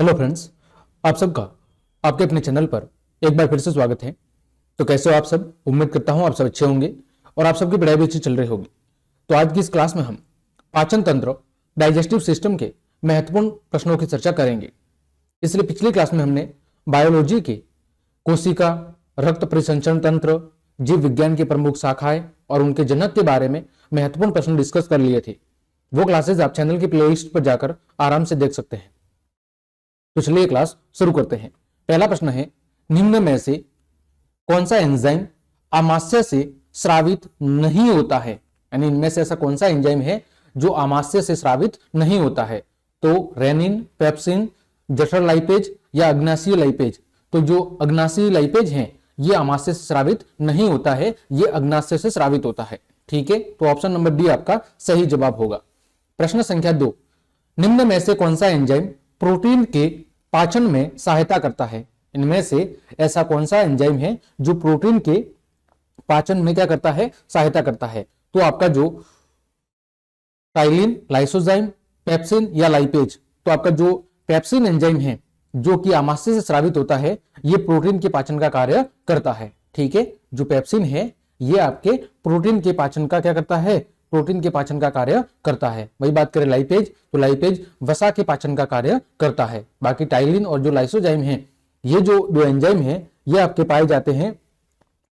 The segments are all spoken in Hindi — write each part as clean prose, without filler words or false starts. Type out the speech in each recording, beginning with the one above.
हेलो फ्रेंड्स, आप सबका आपके अपने चैनल पर एक बार फिर से स्वागत है। तो कैसे हो आप सब? उम्मीद करता हूं आप सब अच्छे होंगे और आप सबकी पढ़ाई भी अच्छी चल रही होगी। तो आज की इस क्लास में हम पाचन तंत्र, डाइजेस्टिव सिस्टम के महत्वपूर्ण प्रश्नों की चर्चा करेंगे। इसलिए पिछली क्लास में हमने बायोलॉजी के कोशिका, रक्त परिसंचरण तंत्र, जीव विज्ञान की प्रमुख शाखाएं और उनके जनक के बारे में महत्वपूर्ण प्रश्न डिस्कस कर लिए थे। वो क्लासेज आप चैनल की प्लेलिस्ट पर जाकर आराम से देख सकते हैं। तो चलिए क्लास शुरू करते हैं। पहला प्रश्न है, निम्न में से कौन सा एंजाइम आमाशय से स्रावित नहीं होता है? यानी इनमें से ऐसा कौन सा एंजाइम है जो आमाशय से स्रावित नहीं होता है? तो रेनिन, पेप्सिन, जठर लाइपेज या अग्नाशयी लाइपेज। तो जो अग्नाशयी लाइपेज हैं ये आमाशय से स्रावित नहीं होता है, ये अग्नाशय से स्रावित होता है। ठीक है, तो ऑप्शन नंबर डी आपका सही जवाब होगा। प्रश्न संख्या 2, निम्न में से कौन सा एंजाइम प्रोटीन के पाचन में सहायता करता है? इनमें से ऐसा कौन सा एंजाइम है जो प्रोटीन के पाचन में क्या करता है? सहायता करता है। तो आपका जो टाइलिन, लाइसोजाइम, पेप्सिन या लाइपेज। तो आपका जो पेप्सिन एंजाइम है जो कि आमाशय से स्रावित होता है, ये प्रोटीन के पाचन का कार्य करता है। ठीक है, जो पेप्सिन है ये आपके प्रोटीन के पाचन का क्या करता है? प्रोटीन के पाचन का कार्य करता है। वही बात करें लाइपेज, तो लाइपेज वसा के पाचन का कार्य करता है। बाकी टाइलिन और जो लाइसोजाइम है, ये जो दो एंजाइम है ये आपके पाए जाते हैं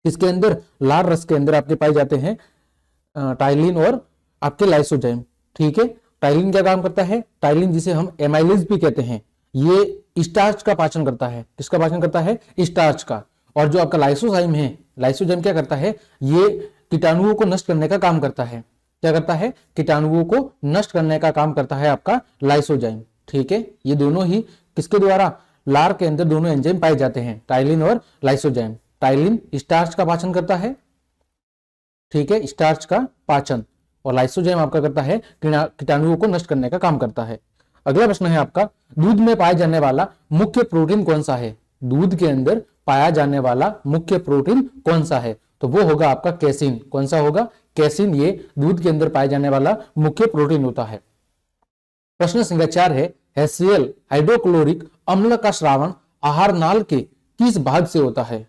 इसके अंदर, लाल रस के अंदर आपके पाए जाते हैं टाइलिन और आपके लाइसोजाइम। ठीक है, टाइलिन क्या काम करता है? टाइलिन जिसे हम एमाइलेज भी कहते हैं, ये स्टार्च का पाचन करता है। किसका पाचन करता है? स्टार्च का। और जो आपका लाइसोजाइम है, लाइसोजाइम क्या करता है? ये कीटाणुओं को नष्ट करने का काम करता है। क्या करता है? कीटाणुओं को नष्ट करने का काम करता है आपका लाइसोजाइम। ठीक है, ये दोनों ही किसके द्वारा? लार के अंदर दोनों एंजाइम पाए जाते हैं, टाइलिन और लाइसोजाइम। टाइलिन स्टार्च का पाचन करता है, ठीक है, स्टार्च का पाचन, और लाइसोजाइम आपका करता है कीटाणुओं को नष्ट करने का काम करता है। अगला प्रश्न है आपका, दूध में पाया जाने वाला मुख्य प्रोटीन कौन सा है? दूध के अंदर पाया जाने वाला मुख्य प्रोटीन कौन सा है? तो वो होगा आपका कैसीन। कौन सा होगा? कैसीन। ये दूध के अंदर पाया जाने वाला मुख्य प्रोटीन होता है। प्रश्न संख्या 4 है, HCl हाइड्रोक्लोरिक अम्ल का स्रावण आहार नाल के किस भाग से होता है?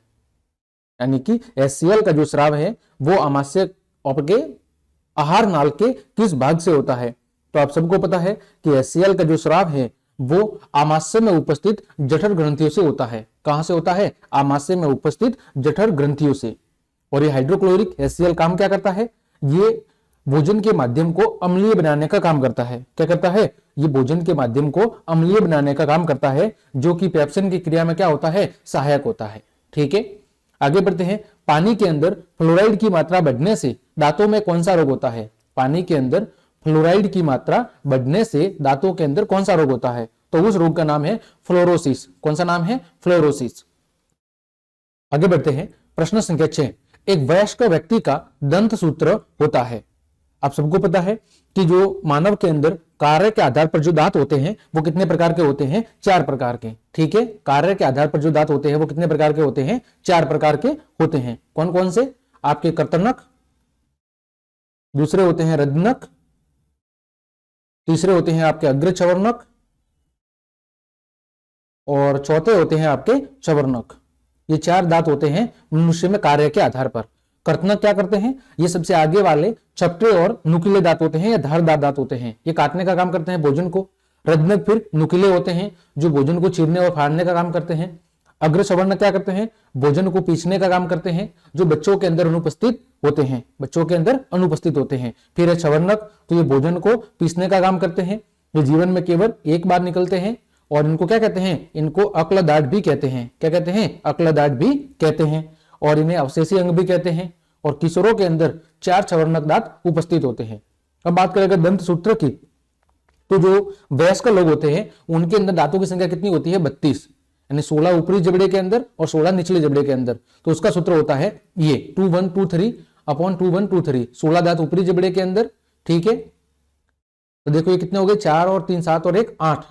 यानी कि HCl का जो स्राव है वो आमाशय आपके आहार नाल के किस भाग से होता है? तो आप सबको पता है कि HCl का जो स्राव है वो आमाशय में उपस्थित जठर ग्रंथियों से होता है। कहां से होता है? आमाशय में उपस्थित जठर ग्रंथियों से। और ये हाइड्रोक्लोरिक HCl काम क्या करता है? ये भोजन के माध्यम को अम्लीय बनाने का काम करता है। क्या करता है? ये भोजन के माध्यम को अम्लीय बनाने का काम करता है, जो कि पेप्सिन की क्रिया में क्या होता है? सहायक होता है। ठीक है, आगे बढ़ते हैं। पानी के अंदर फ्लोराइड की मात्रा बढ़ने से दांतों में कौन सा रोग होता है? पानी के अंदर फ्लोराइड की मात्रा बढ़ने से दांतों के अंदर कौन सा रोग होता है? तो उस रोग का नाम है फ्लोरोसिस। कौन सा नाम है? फ्लोरोसिस। आगे बढ़ते हैं। प्रश्न संख्या 6, एक वयस्क व्यक्ति का दंत सूत्र होता है। आप सबको पता है कि जो मानव के अंदर कार्य के आधार पर जो दांत होते हैं वो कितने प्रकार के होते हैं? 4 प्रकार के। ठीक है, कार्य के आधार पर जो दांत होते हैं वो कितने प्रकार के होते हैं? 4 प्रकार के होते हैं। कौन कौन से? आपके कर्तनक, दूसरे होते हैं रद्नक, तीसरे होते हैं आपके अग्रचवर्णक, और चौथे होते हैं आपके चवर्णक। ये 4 दांत होते हैं मनुष्य में कार्य के आधार पर। कर्तनक क्या करते हैं? ये सबसे आगे वाले चपटे और नुकीले दांत होते हैं या धारदार दांत होते हैं, ये काटने का काम करते हैं भोजन को। रद्नक फिर नुकीले होते हैं जो भोजन को चीरने और फाड़ने का काम करते हैं। अग्रचवर्णक क्या करते हैं? भोजन को पीसने का काम करते हैं, जो बच्चों के अंदर अनुपस्थित होते हैं, बच्चों के अंदर अनुपस्थित होते हैं। फिर है चवर्णक, तो ये भोजन को पीसने का काम करते हैं, ये जीवन में केवल एक बार निकलते हैं, और इनको क्या कहते हैं? इनको अक्लदाढ़ भी कहते हैं। क्या कहते हैं? अक्लदाढ़ भी कहते हैं, और इन्हें अवशेषी अंग भी कहते हैं। और किशोरों के अंदर 4 चवर्णक दांत उपस्थित होते हैं। अब बात करें अगर दंत सूत्र की, तो जो वयस्क लोग होते हैं उनके अंदर दांतों की संख्या कितनी होती है? 32, यानी 16 ऊपरी जबड़े के अंदर और 16 निचले जबड़े के अंदर। तो उसका सूत्र होता है ये 2123/2123। 16 दांत ऊपरी जबड़े के अंदर। ठीक है, तो देखो ये कितने हो गए? 4 और 3 7 और 1 8।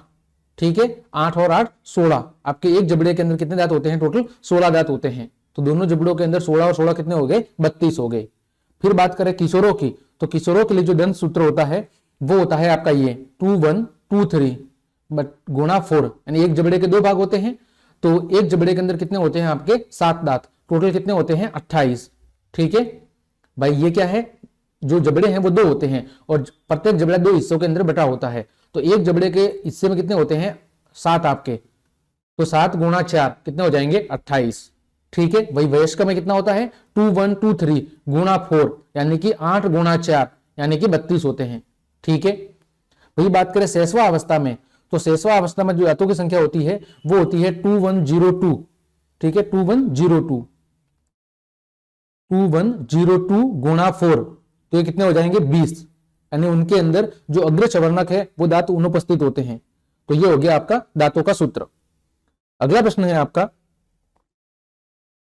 ठीक है, 8 और 8 16। आपके एक जबड़े के अंदर कितने दांत होते हैं? टोटल 16 दांत होते हैं। तो दोनों जबड़ों के अंदर 16 और 16 कितने हो गए? 32 हो गए। फिर बात करें किशोरों की, तो किशोरों के लिए जो दंत सूत्र होता है वो होता है आपका ये 2123। बट गुणा 4, यानी एक जबड़े के 2 भाग होते हैं, तो एक जबड़े के अंदर कितने होते हैं आपके 7 दांत, टोटल कितने होते हैं 28। ठीक है भाई, ये क्या है, जो जबड़े हैं वो 2 होते हैं और प्रत्येक जबड़ा 2 हिस्सों के अंदर बटा होता है, तो एक जबड़े के हिस्से में कितने होते हैं 7 आपके, तो 7 गुणा 4 कितने हो जाएंगे 28। ठीक है, वही वयस्क में कितना होता है 2123 गुणा 4, यानी कि 8 गुणा 4 यानी कि 32 होते हैं। ठीक है, वही बात करें शेषवा अवस्था में, तो शेषवा अवस्था में जो दांतों की संख्या होती है वो होती है 2102। ठीक है, 2102 गुणा 4, तो ये कितने हो जाएंगे 20, यानी उनके अंदर जो अग्र चवर्णक है वो दांत अनुपस्थित होते हैं। तो ये हो गया आपका दांतों का सूत्र। अगला प्रश्न है आपका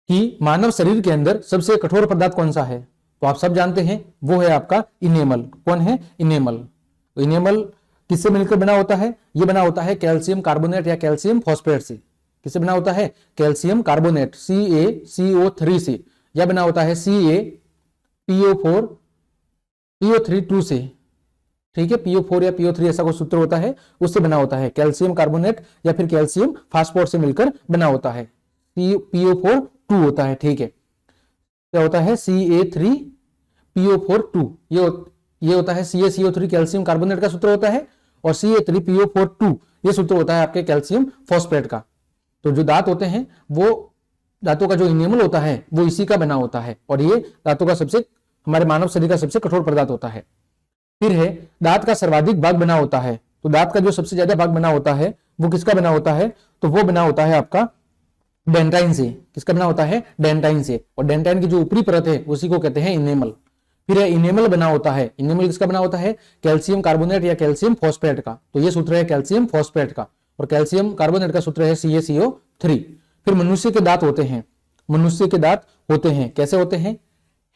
कि मानव शरीर के अंदर सबसे कठोर पदार्थ कौन सा है, तो आप सब जानते हैं वो है आपका इनेमल। कौन है इनेमल, तो इनेमल किससे मिलकर बना होता है, ये बना होता है कैल्शियम कार्बोनेट या कैल्शियम फॉस्फेट से। किससे बना होता है कैल्शियम कार्बोनेट CaCO3 से, या बना होता है CaPO4PO3 से। ठीक है, PO4 या PO3 ऐसा कोई सूत्र होता है, उससे बना होता है। कैल्शियम कार्बोनेट या फिर कैल्शियम फास्फोर से मिलकर बना होता है, PO4 होता है। ठीक है, क्या होता है CA3PO4 ये होता है CaCO3 कैल्शियम कार्बोनेट का सूत्र होता है, और CA3PO4 ये सूत्र होता है आपके कैल्शियम फॉस्फेट का। तो जो दांत होते हैं वो दांतों का जो इनेमल होता है वो इसी का बना होता है, और ये दांतों का सबसे हमारे मानव शरीर का सबसे कठोर पदार्थ होता है। फिर है दांत का सर्वाधिक भाग बना होता है, तो दांत का जो सबसे ज्यादा भाग बना होता है वो किसका बना होता है, तो वो बना होता है आपका डेंटाइन से। किसका बना होता है डेंटाइन से, और डेंटाइन की जो ऊपरी परत है उसी को कहते हैं इनेमल। फिर है इनेमल बना होता है, इनेमल किसका बना होता है कैल्शियम कार्बोनेट या कैल्शियम फॉस्फेट का, तो ये सूत्र है कैल्शियम फॉस्फेट का, और कैल्शियम कार्बोनेट का सूत्र है CaCO3। फिर मनुष्य के दांत होते हैं, मनुष्य के दांत होते हैं कैसे होते हैं,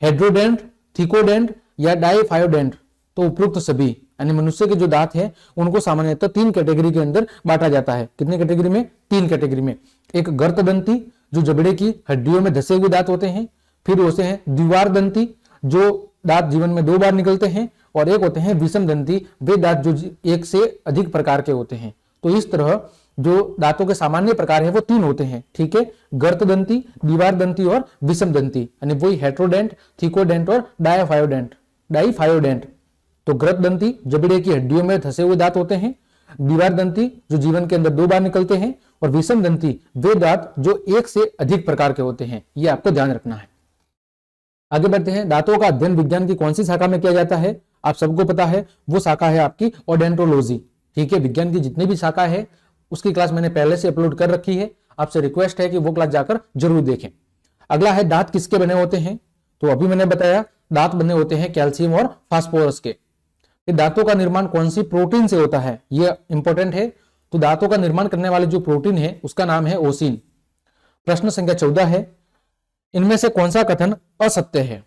हेड्रोडेंट, थिकोडेंट या डाइफायोडेंट, तो उपरोक्त सभी, यानी मनुष्य के जो दांत हैं उनको सामान्यतः 3 कैटेगरी के अंदर बांटा जाता है। कितने कैटेगरी में, 3 कैटेगरी में। एक गर्तदंती जो जबड़े की हड्डियों में धसे हुए दांत होते हैं, फिर होते हैं द्विवारदंती जो दांत जीवन में 2 बार निकलते हैं, और एक होते हैं विषम दंती, वे दांत जो एक से अधिक प्रकार के होते हैं। तो इस तरह जो दांतों के सामान्य प्रकार है वो 3 होते हैं। ठीक है, गर्तदंती, द्विवारदंती और विषम दंती, यानी वही हेट्रोडेंट, थिकोडेंट और डाइफायोडेंट। तो गर्तदंती जबड़े की हड्डियों में धसे हुए दांत होते हैं, द्विवारदंती जो जीवन के अंदर 2 बार निकलते हैं, और विषम दंती वे दांत जो एक से अधिक प्रकार के होते हैं। ये आपको ध्यान रखना है। आगे बढ़ते हैं, दांतों का अध्ययन विज्ञान की कौन सी शाखा में किया जाता है, आप सबको पता है वो शाखा है आपकी ओडेंटोलॉजी। ठीक है, विज्ञान की जितनी भी शाखा है उसकी क्लास मैंने पहले से अपलोड कर रखी है, आपसे रिक्वेस्ट है कि वो क्लास जाकर जरूर देखें। अगला है दांत किसके बने होते हैं, तो अभी मैंने बताया दांत बने होते हैं कैल्शियम और फास्फोरस के। दांतों का निर्माण कौन सी प्रोटीन से होता है, यह इंपॉर्टेंट है। तो दांतों का निर्माण करने वाले जो प्रोटीन है उसका नाम है ओसिन। प्रश्न संख्या 14 है, इनमें से कौन सा कथन असत्य है,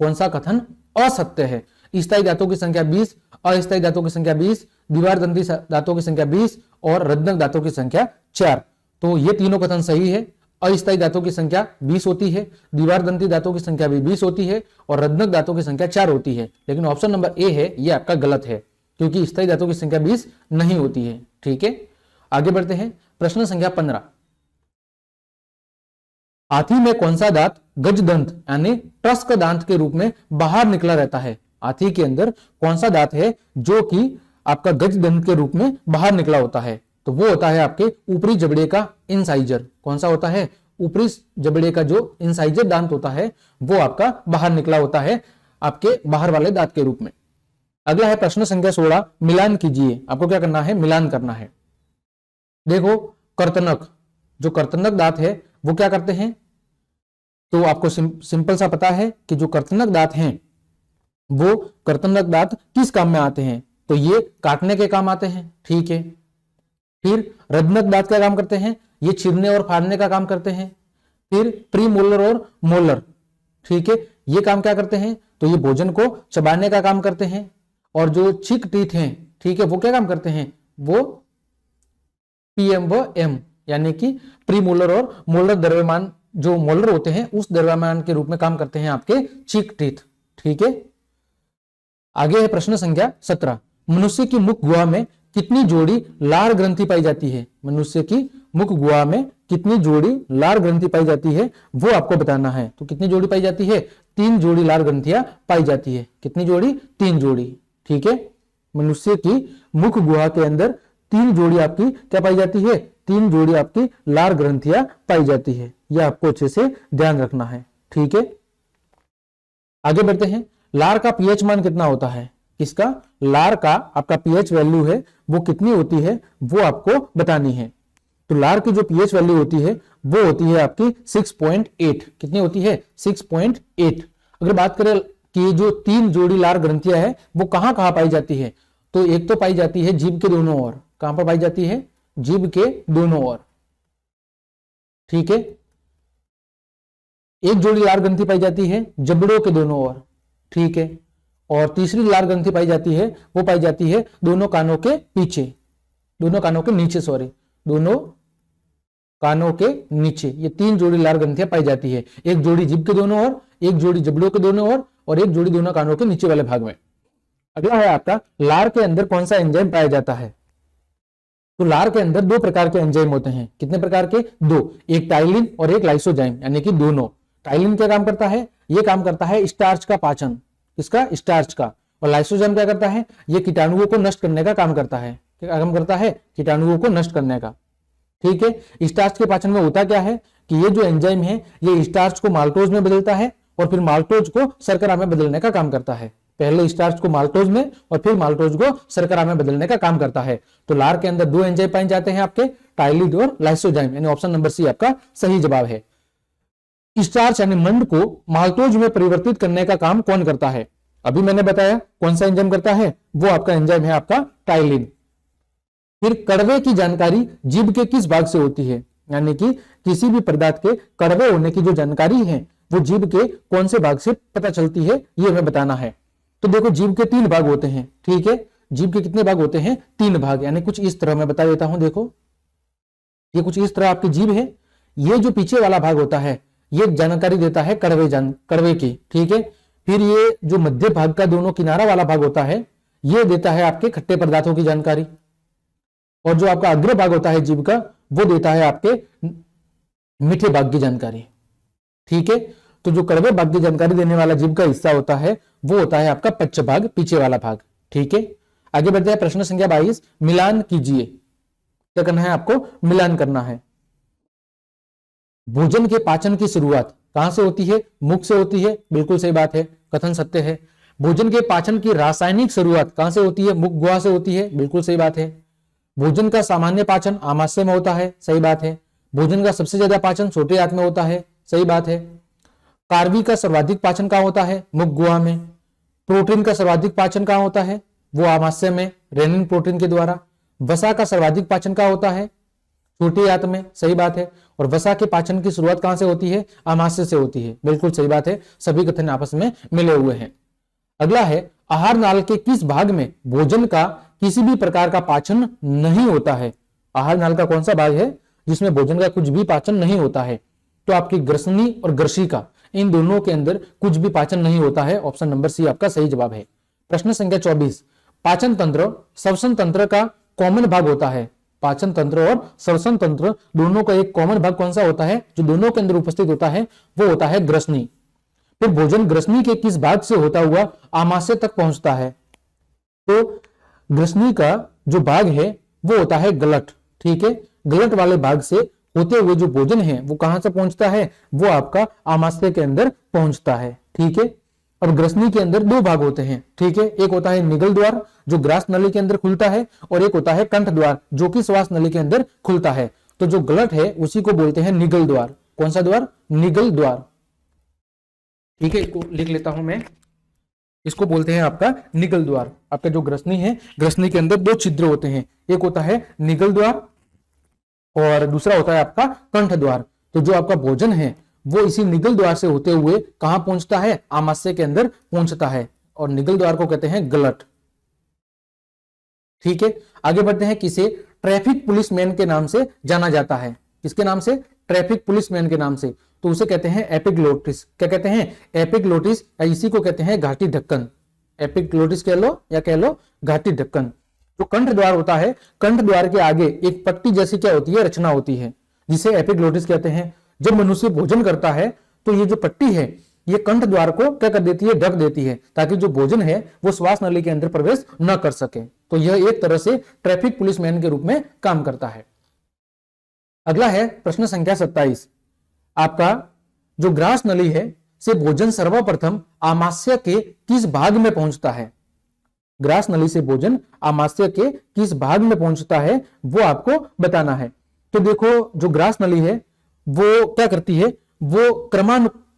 कौन सा कथन असत्य है। स्थायी दांतों की संख्या 20, अस्थायी दांतों की संख्या 20, द्विवारदंती दांतों की संख्या 20 और रत्नक दांतों की संख्या 4। तो ये तीनों कथन सही है। अस्थायी दांतों की संख्या 20 होती है, द्विवारदंती दांतों की संख्या भी 20 होती है, और रत्नक दांतों की संख्या 4 होती है। लेकिन ऑप्शन नंबर ए है ये आपका गलत है, क्योंकि स्थायी दांतों की संख्या 20 नहीं होती है। ठीक है, आगे बढ़ते हैं। प्रश्न संख्या 15, हाथी में कौन सा दांत गजदंत यानी टस्क दांत के रूप में बाहर निकला रहता है। हाथी के अंदर कौन सा दांत है जो कि आपका गजदंत के रूप में बाहर निकला होता है, तो वो होता है आपके ऊपरी जबड़े का इंसाइजर। कौन सा होता है, ऊपरी जबड़े का जो इंसाइजर दांत होता है वो आपका बाहर निकला होता है आपके बाहर वाले दांत के रूप में। अगला है प्रश्न संख्या 16, मिलान कीजिए। आपको क्या करना है, मिलान करना है। देखो कर्तनक, जो कर्तनक दांत है वो क्या करते हैं, तो आपको सिंपल सा पता है कि जो कर्तनक दांत हैं वो कर्तनक दांत किस काम में आते हैं, तो ये काटने के काम आते हैं। ठीक है, फिर रत्नक दांत क्या काम करते हैं, ये चीरने और फाड़ने का काम करते हैं। फिर प्री मोलर और मोलर, ठीक है, ये काम क्या करते हैं, तो ये भोजन को चबाने का काम करते हैं। और जो चिक टीथ हैं, ठीक है, वो क्या काम करते हैं, वो पीएम व एम यानी कि प्री मोलर और मोलर द्रव्यमान, जो मोलर होते हैं उस द्रव्यमान के रूप में काम करते हैं आपके चिक टीथ। ठीक है, आगे है प्रश्न संख्या 17, मनुष्य की मुख गुहा में कितनी जोड़ी लार ग्रंथि पाई जाती है, मनुष्य की मुख गुहा में कितनी जोड़ी लार ग्रंथि पाई जाती है वो आपको बताना है। तो कितनी जोड़ी पाई जाती है, 3 जोड़ी लार ग्रंथियां पाई जाती है। कितनी जोड़ी, 3 जोड़ी। ठीक है, मनुष्य की मुख गुहा के अंदर 3 जोड़ी आपकी क्या पाई जाती है, 3 जोड़ी आपकी लार ग्रंथियां पाई जाती है। यह आपको अच्छे से ध्यान रखना है। ठीक है, आगे बढ़ते हैं। लार का पीएच मान कितना होता है, किसका, लार का आपका पीएच वैल्यू है वो कितनी होती है वो आपको बतानी है। तो लार की जो पीएच वैल्यू होती है वो होती है आपकी 6.8। कितनी होती है, 6.8। अगर बात करें कि जो 3 जोड़ी लार ग्रंथियां है वो कहां कहां पाई जाती है, तो एक तो पाई जाती है जीभ के दोनों ओर। कहां पर पाई जाती है, जीभ के दोनों ओर। ठीक है, एक जोड़ी लार ग्रंथि पाई जाती है जबड़ों के दोनों ओर। ठीक है, और तीसरी लार ग्रंथि पाई जाती है वो पाई जाती है दोनों कानों के पीछे, दोनों कानों के नीचे, सॉरी, दोनों कानों के नीचे। ये 3 जोड़ी लार ग्रंथियां पाई जाती है, एक जोड़ी जीभ के दोनों ओर, एक जोड़ी जबड़ों के दोनों ओर और एक जोड़ी दोनों कानों के नीचे वाले भाग में। अगला है आपका, लार के अंदर कौन सा एंजाइम पाया जाता है। तो लार के अंदर 2 प्रकार के एंजाइम होते हैं। कितने प्रकार के, 2, एक टाइलिन और एक लाइसोजाइम, यानी कि दोनों। टाइलिन क्या काम करता है, ये काम करता है स्टार्च का पाचन, किसका, स्टार्च का। और लाइसोजाइम क्या करता है, ये कीटाणुओं को नष्ट करने का काम करता है। क्या काम करता है, कीटाणुओं को नष्ट करने का। ठीक है, स्टार्च के पाचन में होता क्या है कि ये जो एंजाइम है ये स्टार्च को माल्टोज में बदलता है और फिर माल्टोज को शर्करा में बदलने का काम करता है। पहले स्टार्च को माल्टोज में और फिर माल्टोज को शर्करा में बदलने का काम करता है। तो लार के अंदर 2 एंजाइम पाए जाते हैं आपके, टाइलिन और लाइसोजाइम, यानी ऑप्शन नंबर सी आपका सही जवाब है। स्टार्च यानी मंड को माल्टोज में परिवर्तित करने का काम कौन करता है, अभी मैंने बताया कौन सा एंजाइम करता है, वो आपका एंजाइम है आपका टाइलिन। फिर कड़वे की जानकारी जीभ के किस भाग से होती है, यानी कि किसी भी पदार्थ के कड़वे होने की जो जानकारी है वो जीभ के कौन से भाग से पता चलती है, ये हमें बताना है। तो देखो, जीभ के 3 भाग होते हैं। ठीक है, जीभ के कितने भाग होते हैं, 3 भाग, यानी कुछ इस तरह मैं बता देता हूं। देखो, ये कुछ इस तरह आपकी जीभ है, ये जो पीछे वाला भाग होता है ये जानकारी देता है कड़वे की। ठीक है, फिर ये जो मध्य भाग का दोनों किनारा वाला भाग होता है ये देता है आपके खट्टे पदार्थों की जानकारी, और जो आपका अग्र भाग होता है जीभ का वो देता है आपके मीठे भाग की जानकारी। ठीक है, तो जो कड़वे भाग की जानकारी देने वाला जीभ का हिस्सा होता है वो होता है आपका पच्च भाग, पीछे वाला भाग। ठीक है, आगे बढ़ते हैं। प्रश्न संख्या 22, मिलान कीजिए। क्या करना है आपको, मिलान करना है। भोजन के पाचन की शुरुआत कहां से होती है, मुख से होती है, बिल्कुल सही बात है, कथन सत्य है। भोजन के पाचन की रासायनिक शुरुआत कहां से होती है, मुख गुहा से होती है, बिल्कुल सही बात है। भोजन का सामान्य पाचन आमाशय में होता है, सही बात है। भोजन का सबसे ज्यादा पाचन छोटे आंत में होता है, सही बात है। कार्बी का सर्वाधिक पाचन कहां होता है, मुख गुहा में। प्रोटीन का सर्वाधिक पाचन कहां होता है, वो आमाशय में, रेनिन प्रोटीन के द्वारा। वसा का सर्वाधिक पाचन कहां होता है, छोटी आंत में, सही बात है। और वसा के पाचन की शुरुआत कहां से होती है, आमाशय से होती है, बिल्कुल सही बात है। सभी कथन आपस में मिले हुए हैं। अगला है, आहार नाल के किस भाग में भोजन का किसी भी प्रकार का पाचन नहीं होता है। आहार नाल का कौन सा भाग है जिसमें भोजन का कुछ भी पाचन नहीं होता है, तो आपकी ग्रसनी और ग्रसिका, इन दोनों के अंदर कुछ भी पाचन नहीं होता है। ऑप्शन नंबर सी आपका सही जवाब है। प्रश्न संख्या 24, पाचन तंत्र श्वसन तंत्र का कॉमन भाग होता है। पाचन तंत्र और श्वसन तंत्र दोनों का एक कॉमन भाग कौन सा होता है, जो दोनों के अंदर उपस्थित होता है, वो होता है ग्रसनी। फिर भोजन ग्रसनी के किस भाग से होता हुआ आमाशय तक पहुंचता है, तो ग्रसनी का जो भाग है वो होता है गलट। ठीक है, गलट वाले भाग से होते हुए जो भोजन है वो कहां से पहुंचता है, वो आपका आमाशय के अंदर पहुंचता है। ठीक है, अब ग्रसनी के अंदर 2 भाग होते हैं। ठीक है, एक होता है निगल द्वार जो ग्रास नली के अंदर खुलता है, और एक होता है कंठ द्वार जो कि श्वास नली के अंदर खुलता है। तो जो गलट है उसी को बोलते हैं निगल द्वार। कौन सा द्वार, निगल द्वार। ठीक है, इसको लिख लेता हूं मैं, इसको बोलते हैं आपका निगल द्वार। आपका जो ग्रसनी है, ग्रसनी के अंदर 2 छिद्र होते हैं, एक होता है निगल द्वार और दूसरा होता है आपका कंठ द्वार। तो जो आपका भोजन है वो इसी निगल द्वार से होते हुए कहां पहुंचता है, आमाशय के अंदर पहुंचता है, और निगल द्वार को कहते हैं गलट। ठीक है, आगे बढ़ते हैं। किसे ट्रैफिक पुलिसमैन के नाम से जाना जाता है, किसके नाम से, ट्रैफिक पुलिसमैन के नाम से, तो उसे कहते हैं एपिग्लोटिस। क्या कहते हैं, एपिग्लोटिस, या इसी को कहते हैं घाटी ढक्कन। एपिग्लोटिस कह लो या कह लो घाटी ढक्कन। जो कंठ द्वार होता है, कंठ द्वार के आगे एक पट्टी जैसी क्या होती है, रचना होती है, जिसे एपिग्लोटिस कहते हैं। जब मनुष्य भोजन करता है तो ये जो पट्टी है ये कंठ द्वार को क्या कर देती है, ढक देती है, ताकि जो भोजन है वो श्वास नली के अंदर प्रवेश न कर सके। तो यह एक तरह से ट्रैफिक पुलिसमैन के रूप में काम करता है। अगला है प्रश्न संख्या 27। आपका जो ग्रास नली है से भोजन सर्वप्रथम आमाशय के किस भाग में पहुंचता है? ग्रास नली से भोजन आमाशय के किस भाग में पहुंचता है वो आपको बताना है। तो देखो, जो ग्रास नली है वो क्या करती है, वो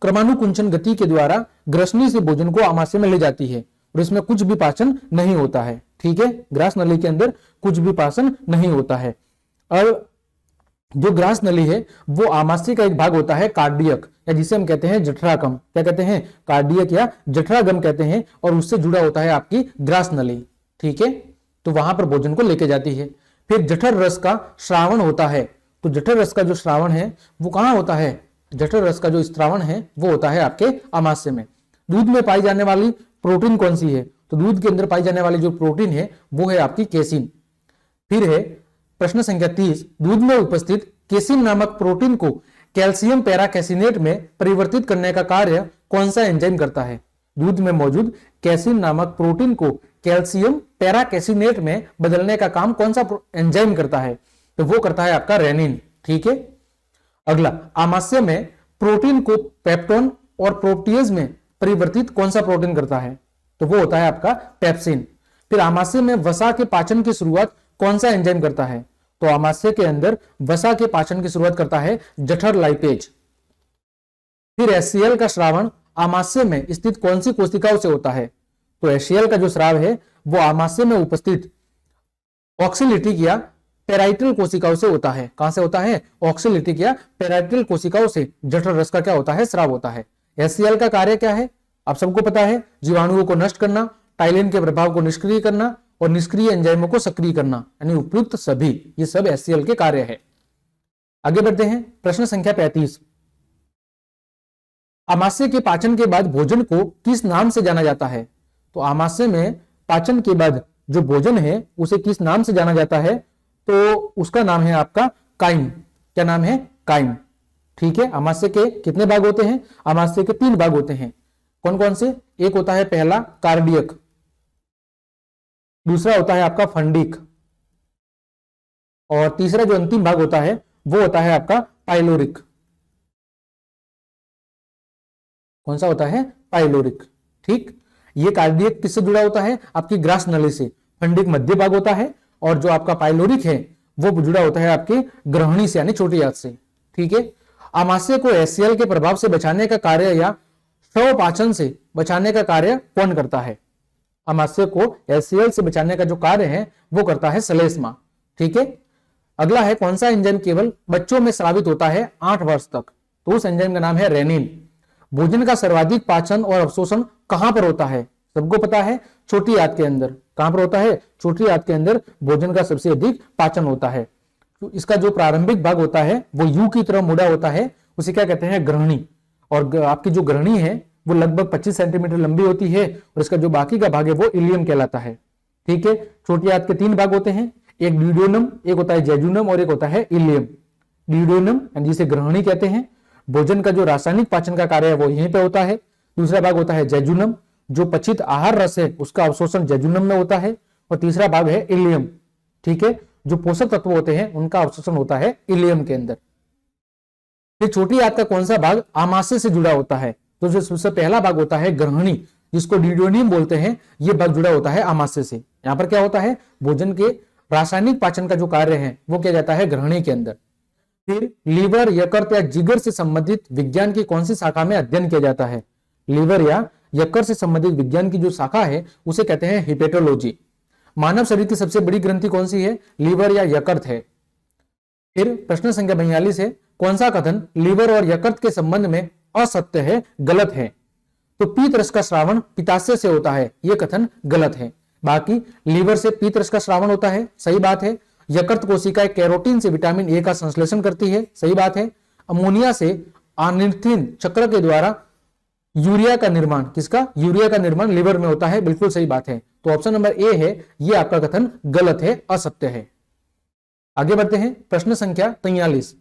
क्रमानुकुंचन गति के द्वारा ग्रसनी से भोजन को आमाशय में ले जाती है और इसमें कुछ भी पाचन नहीं होता है। ठीक है, ग्रास नली के अंदर कुछ भी पाचन नहीं होता है। और जो ग्रास नली है वो आमाशय का एक भाग होता है कार्डियक, या जिसे हम कहते हैं जठरागम। क्या कहते हैं? कार्डियक या जठरागम कहते हैं, और उससे जुड़ा होता है आपकी ग्रास नली। ठीक है, तो वहां पर भोजन को लेके जाती है। फिर जठर रस का श्रावण होता है। तो जठर रस का जो श्रावण है वो कहां होता है? जठर रस का जो स्त्रावण है वो होता है आपके आमाशय में। दूध में पाई जाने वाली प्रोटीन कौन सी है? तो दूध के अंदर पाई जाने वाली जो प्रोटीन है वो है आपकी केसिन। फिर है प्रश्न संख्या 30। दूध में उपस्थित केसिन नामक प्रोटीन को कैल्शियम पैराकैसिनेट में परिवर्तित करने का कार्य कौन सा एंजाइम करता है? दूध में मौजूद कैसिन नामक प्रोटीन को कैल्शियम पैराकैसिनेट में बदलने का काम कौन सा एंजाइम करता है? तो वो करता है आपका रेनिन। ठीक है, अगला, आमाशय में प्रोटीन को पेप्टोन और प्रोटीज में परिवर्तित कौन सा प्रोटीन करता है? तो वो होता है आपका पेप्सिन। फिर आमाशय में वसा के पाचन की शुरुआत कौन सा एंजाइम करता है? तो आमाशय के अंदर वसा के पाचन की शुरुआत करता है जठर लाइपेज। फिर HCl का श्रावण आमाशय में स्थित कौन सी कोशिकाओं से होता है? तो HCl का जो स्राव है वो आमाशय में उपस्थित ऑक्सीलिटिक या पेराइटल कोशिकाओं से होता है। कहां से होता है? ऑक्सीलिटिक या पेराइटल कोशिकाओं से जठर रस का क्या होता है? स्राव होता है। HCl का कार्य क्या है? आप सबको पता है, जीवाणुओं को नष्ट करना, टाइलिन के प्रभाव को निष्क्रिय करना और निष्क्रिय एंजाइमों को सक्रिय करना, यानी उपयुक्त सभी, ये सब HCl के कार्य है। आगे बढ़ते हैं, प्रश्न संख्या 35। आमाशय के पाचन के बाद भोजन को किस नाम से जाना जाता है? तो आमाशय में पाचन के बाद जो भोजन है उसे किस नाम से जाना जाता है? तो उसका नाम है आपका काइम। क्या नाम है? काइम। ठीक है, आमाशय के कितने भाग होते हैं? आमाशय के 3 भाग होते हैं। कौन कौन से? एक होता है पहला कार्डियक, दूसरा होता है आपका फंडिक, और तीसरा जो अंतिम भाग होता है वो होता है आपका पाइलोरिक। कौन सा होता है? पाइलोरिक। ठीक, ये कार्डियक किससे जुड़ा होता है? आपकी ग्रास नली से। फंडिक मध्य भाग होता है, और जो आपका पाइलोरिक है वो जुड़ा होता है आपके ग्रहणी से, यानी छोटी आंत से। ठीक है, आमाशय को HCl के प्रभाव से बचाने का कार्य या स्वपाचन से बचाने का कार्य कौन करता है? आमाशय को HCl से बचाने का जो कार्य है वो करता है श्लेष्मा। ठीक है, अगला है कौन सा एंजाइम केवल बच्चों में स्रावित होता है 8 वर्ष तक? तो उस एंजाइम का नाम है रेनिन। भोजन का सर्वाधिक पाचन और अवशोषण कहां पर होता है? सबको पता है, छोटी आंत के अंदर। कहां पर होता है? छोटी आंत के अंदर भोजन का सबसे अधिक पाचन होता है। तो इसका जो प्रारंभिक भाग होता है वो यू की तरह मुड़ा होता है, उसे क्या कहते हैं? ग्रहणी। और आपकी जो ग्रहणी है वो लगभग 25 सेंटीमीटर लंबी होती है, और इसका जो बाकी का भाग है वो इलियम कहलाता है। ठीक है, छोटी आंत के 3 भाग होते हैं, एक ड्यूडेनम, एक होता है जेजुनम और एक होता है इलियम। ड्यूडेनम जिसे ग्रहणी कहते हैं, भोजन का जो रासायनिक पाचन का कार्य है वो यहीं पे होता है। दूसरा भाग होता है जेजुनम, जो पचित आहार रस है उसका अवशोषण जेजुनम में होता है, और तीसरा भाग है इलियम। ठीक है, जो पोषक तत्व होते हैं उनका अवशोषण होता है इलियम के अंदर। फिर छोटी आंत का कौन सा भाग आमाशय से जुड़ा होता है? तो जो सबसे पहला भाग होता है ग्रहणी, जिसको ड्यूडेनियम बोलते हैं, यह भाग जुड़ा होता है आमाशय से। यहां पर क्या होता है? भोजन के रासायनिक पाचन का जो कार्य है वो किया जाता है ग्रहणी के अंदर। फिर लीवर, यकृत या जिगर से संबंधित विज्ञान की कौन सी शाखा में अध्ययन किया जाता है? लीवर या यकृत से संबंधित विज्ञान की जो शाखा है उसे कहते हैं हिपेटोलॉजी। मानव शरीर की सबसे बड़ी ग्रंथि कौन सी है? लीवर या यकृत है। फिर प्रश्न संख्या 42 है, कौन सा कथन लीवर और यकृत के संबंध में असत्य है, गलत है? तो पीत रस का श्रावण पित्ताशय से होता है, यह कथन गलत है। बाकी लीवर से पीत रस का श्रावण होता है, सही बात है। यकृत कोशिकाएं कैरोटीन से विटामिन ए का संश्लेषण करती है, सही बात है। अमोनिया से आर्निथिन चक्र के द्वारा यूरिया का निर्माण, किसका? यूरिया का निर्माण लीवर में होता है, बिल्कुल सही बात है। तो ऑप्शन नंबर ए है, ये आपका कथन गलत है, असत्य है। आगे बढ़ते हैं, प्रश्न संख्या 43।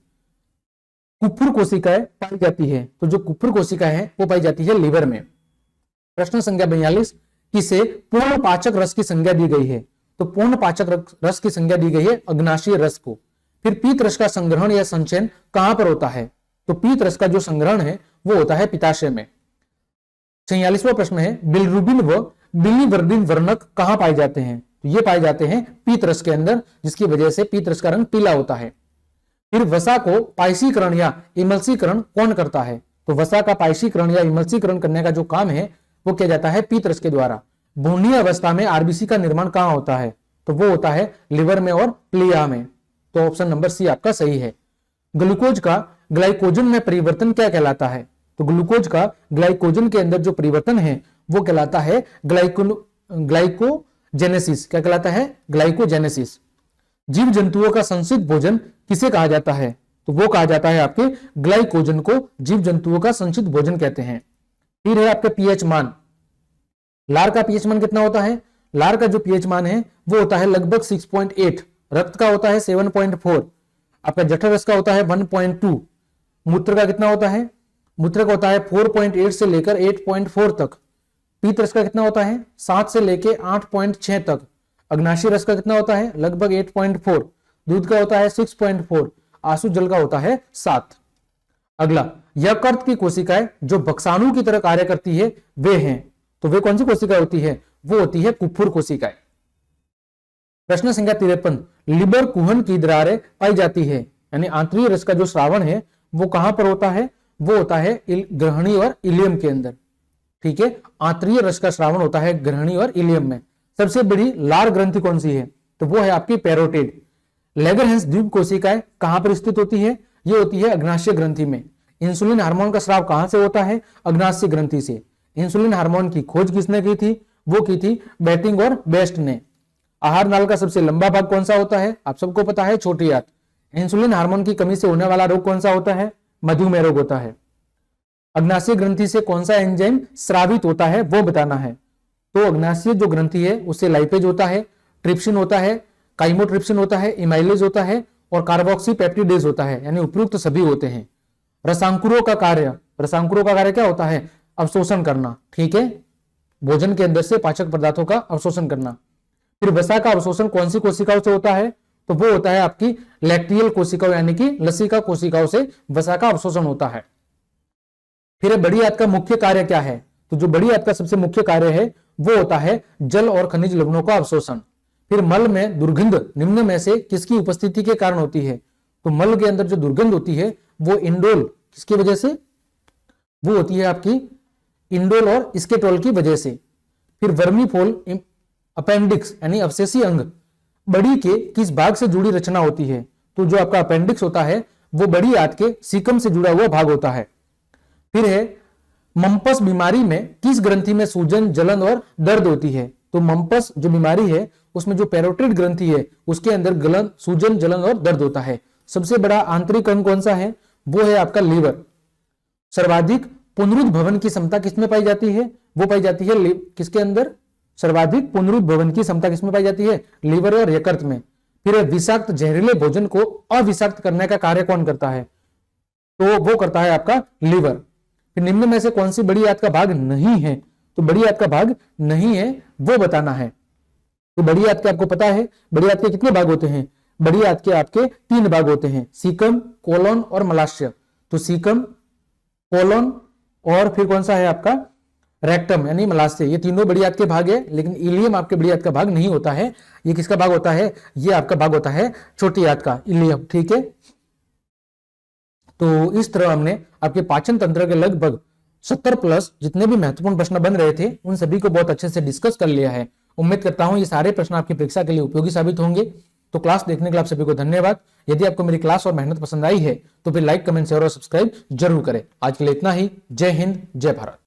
कुफुर कोशिकाएं पाई जाती है, तो जो कुफुर कोशिकाएं है वो पाई जाती है लीवर में। प्रश्न संख्या 42, किसे पूर्ण पाचक रस की संज्ञा दी गई है, तो पूर्ण पाचक रस की संज्ञा दी गई है अग्नाशीय रस को। फिर पीत रस का संग्रहण या संचयन कहां पर होता है, तो पीत रस का जो संग्रहण है वो होता है पित्ताशय में। 46वां प्रश्न है, बिलिरुबिन व बिलिवर्डिन वर्णक कहां पाए जाते हैं, तो ये पाए जाते हैं पीत रस के अंदर, जिसकी वजह से पीत रस का रंग पीला होता है। फिर वसा को पायसीकरण या इमल्सीकरण कौन करता है, तो वसा का पायसीकरण या इमल्सीकरण करने का जो काम है वो किया जाता है पीत रस के द्वारा। भ्रूणीय अवस्था में आरबीसी का निर्माण कहां होता है, तो वो होता है लिवर में और प्लिया में। तो ऑप्शन नंबर सी आपका सही है। ग्लूकोज का ग्लाइकोजन में परिवर्तन क्या कहलाता है, तो ग्लूकोज का ग्लाइकोजन के अंदर जो परिवर्तन है वो कहलाता है ग्लाइकोजेनेसिस। क्या कहलाता है, ग्लाइकोजेनेसिस। जीव जंतुओं का संचित भोजन किसे कहा जाता है, तो वो कहा जाता है आपके ग्लाइकोजन को जीव जंतुओं का संचित भोजन कहते हैं। फिर है आपके पीएच मान। लार का पीएच मान कितना होता है, लार का जो पीएच मान है वो होता है लगभग 6.8, रक्त का होता है 7.4, आपका जठर रस का होता है 1.2, मूत्र का कितना होता है, मूत्र का होता है 4.8 से लेकर 8.4 तक, पीत रस का कितना होता है 7 से लेकर 8.6 तक, अग्नाशी रस का कितना होता है लगभग 8.4, दूध का होता है 6.4, आंसू जल का होता है 7। अगला, यकृत की कोशिकाएं जो बक्साणु की तरह कार्य करती है वे हैं, तो वे कौन सी कोशिकाएं होती है, वो होती है कुफुर कोशिकाएं। प्रश्न संख्या 53, लिबर कुहन की दरारें पाई जाती है, यानी आंतरिक रस का जो श्रावण है वो कहां पर होता है, वो होता है ग्रहणी और इलियम के अंदर। ठीक है, आंतरिक रस का श्रावण होता है ग्रहणी और इलियम में। सबसे बड़ी लार ग्रंथि कौन सी है, तो वो है आपकी पैरोटिड। लेगरहेंस द्वीप कोशिकाएं कहां पर स्थित होती है, ये होती है अग्नाशय ग्रंथि में। इंसुलिन हार्मोन का स्राव कहां से होता है, अग्नाशय ग्रंथि से। इंसुलिन हार्मोन की खोज किसने की थी, वो की थी बेटिंग और बेस्ट ने। आहार नाल का सबसे लंबा भाग कौन सा होता है, आप सबको पता है, छोटी आंत। इंसुलिन हार्मोन की कमी से होने वाला रोग कौन सा होता है, मधुमेह रोग होता है। अग्नाशय ग्रंथि से कौन सा एंजाइम स्रावित होता है वो बताना है, तो अग्नाशय जो ग्रंथि है उससे लाइपेज होता है, ट्रिप्सिन होता है, काइमोट्रिप्सिन होता है, इमाइलेज होता है और कार्बोक्सी पेप्टिडेज होता है, यानी उपयुक्त सभी होते हैं। रसांकुरों का कार्य क्या होता है, अवशोषण करना। ठीक है, भोजन के अंदर से पाचक पदार्थों का अवशोषण करना। फिर वसा का अवशोषण कौन सी कोशिकाओं से होता है, तो वो होता है आपकी लैक्टियल कोशिकाओं, यानी कि लसिका कोशिकाओं से वसा का अवशोषण होता है। फिर बड़ी आंत का मुख्य कार्य क्या है, तो जो बड़ी आंत का सबसे मुख्य कार्य है वो होता है जल और खनिज लवणों का अवशोषण। फिर मल में दुर्गंध निम्न में से किसकी उपस्थिति के कारण होती है, तो मल के अंदर जो दुर्गंध होती है वो इंडोल किसकी वजह से, वो होती है आपकी इंडोल और स्केटोल की वजह से। फिर वर्मीफोल अपेंडिक्स यानी अवशेषी अंग बड़ी के किस भाग से जुड़ी रचना होती है, तो जो आपका अपेंडिक्स होता है वो बड़ी आंत के सीकम से जुड़ा हुआ भाग होता है। फिर है मम्पस बीमारी में किस ग्रंथि में सूजन, जलन और दर्द होती है, तो मम्पस जो बीमारी है उसमें जो पैरोटिड ग्रंथि है उसके अंदर सूजन, जलन और दर्द होता है। सबसे बड़ा आंतरिक अंग कौन सा है, वो है आपका लीवर। सर्वाधिक पुनरुद्भवन की क्षमता किसमें पाई जाती है, वो पाई जाती है किसके अंदर, सर्वाधिक पुनरुद्भवन की क्षमता किसमें पाई जाती है, लीवर और यकृत में। फिर विषाक्त जहरीले भोजन को अविषाक्त करने का कार्य कौन करता है, तो वो करता है आपका लीवर। फिर निम्न में से कौन सी बड़ी आंत का भाग नहीं है, तो बड़ी आंत का भाग नहीं है वो बताना है। तो बड़ी आंत के आपको पता है बड़ी आंत के कितने भाग होते हैं, बड़ी आंत के आपके 3 भाग होते हैं, सीकम, कोलोन और मलाशय। तो सीकम, कोलोन और फिर कौन सा है आपका रेक्टम यानी मलाशय, ये तीनों बड़ी आंत के भाग है। लेकिन इलियम आपके बड़ी आंत का भाग नहीं होता है। ये किसका भाग होता है, ये आपका भाग होता है छोटी आंत का, इलियम। ठीक है, तो इस तरह हमने आपके पाचन तंत्र के लगभग 70+ जितने भी महत्वपूर्ण प्रश्न बन रहे थे उन सभी को बहुत अच्छे से डिस्कस कर लिया है। उम्मीद करता हूं ये सारे प्रश्न आपकी परीक्षा के लिए उपयोगी साबित होंगे। तो क्लास देखने के लिए आप सभी को धन्यवाद। यदि आपको मेरी क्लास और मेहनत पसंद आई है तो फिर लाइक, कमेंट, शेयर और सब्सक्राइब जरूर करें। आज के लिए इतना ही। जय हिंद, जय भारत।